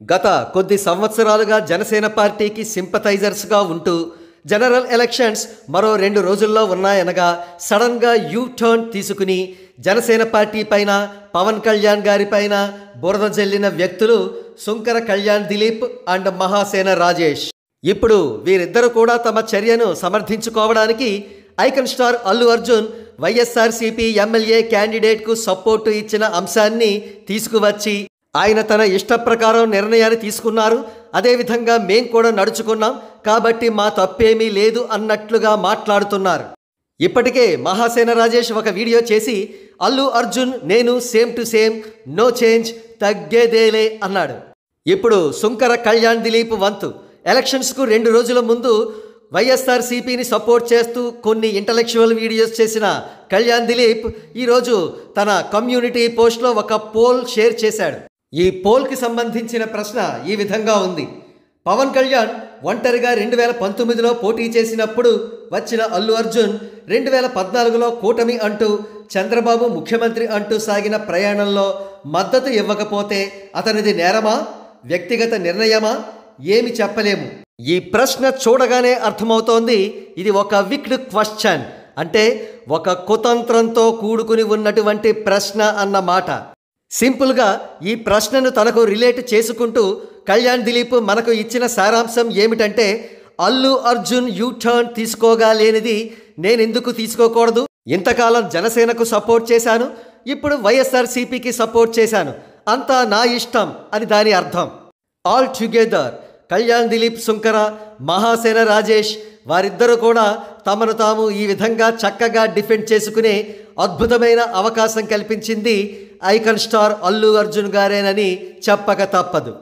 గత కొద్ది సంవత్సరాలుగా జనసేన పార్టీకి సింపథైజర్స్గా ఉంటూ జనరల్ ఎలక్షన్స్ మరో 2 రోజుల్లో ఉన్నాయనగా సడన్గా యూ టర్న్ తీసుకుని జనసేన పార్టీ పైన పవన్ కళ్యాణ్ గారి పైన బురద జల్లిన వ్యక్తులు సుంకర కళ్యాణ్ దిలీప్ అండ్ మహాసేన రాజేష్. ఇప్పుడు వీరిద్దరూ కూడా తమ చర్యను సమర్థించుకోవడానికి icon star Allu Arjun YSRCP MLA క్యాండిడేట్కు సపోర్టు ఇచ్చిన అంశాన్ని తీసుకువచ్చి ఆయన తన ఇష్ట ప్రకారం నిర్ణయాన్ని తీసుకున్నారు, అదేవిధంగా మేం కూడా నడుచుకున్నాం కాబట్టి మా తప్పేమీ లేదు అన్నట్లుగా మాట్లాడుతున్నారు. ఇప్పటికే మహాసేన రాజేష్ ఒక వీడియో చేసి అల్లు అర్జున్ నేను same to same, no change, తగ్గేదేలే అన్నాడు. ఇప్పుడు సుంకర కళ్యాణ్ దిలీప్ వంతు ఎలక్షన్స్కు 2 రోజుల ముందు వైఎస్ఆర్సీపీని సపోర్ట్ చేస్తూ కొన్ని ఇంటలెక్చువల్ వీడియోస్ చేసిన కళ్యాణ్ దిలీప్ ఈరోజు తన కమ్యూనిటీ పోస్ట్లో ఒక పోల్ షేర్ చేశాడు. ఈ పోల్కి సంబంధించిన ప్రశ్న ఈ విధంగా ఉంది. పవన్ కళ్యాణ్ ఒంటరిగా 2019లో పోటీ చేసినప్పుడు వచ్చిన అల్లు అర్జున్ 2014లో కూటమి అంటూ చంద్రబాబు ముఖ్యమంత్రి అంటూ సాగిన ప్రయాణంలో మద్దతు ఇవ్వకపోతే అతనిది నేరమా, వ్యక్తిగత నిర్ణయమా, ఏమి చెప్పలేము. ఈ ప్రశ్న చూడగానే అర్థమవుతోంది ఇది ఒక విక్డ్ క్వశ్చన్, అంటే ఒక కుతంత్రంతో కూడుకుని ఉన్నటువంటి ప్రశ్న అన్నమాట. సింపుల్గా ఈ ప్రశ్నను తనకు రిలేట్ చేసుకుంటూ కళ్యాణ్ దిలీప్ మనకు ఇచ్చిన సారాంశం ఏమిటంటే, అల్లు అర్జున్ యూ టర్న్ తీసుకోగలేనిది నేనెందుకు తీసుకోకూడదు, ఇంతకాలం జనసేనకు సపోర్ట్ చేశాను, ఇప్పుడు వైఎస్ఆర్సీపీకి సపోర్ట్ చేశాను, అంతా నా ఇష్టం అని దాని అర్థం. ఆల్ టుగెదర్ కళ్యాణ్ దిలీప్ సుంకర, మహాసేన రాజేష్ వారిద్దరూ కూడా తమను తాము ఈ విధంగా చక్కగా డిఫెండ్ చేసుకునే అద్భుతమైన అవకాశం కల్పించింది ఐకన్ స్టార్ అల్లు అర్జున్ గారేనని చెప్పక తప్పదు.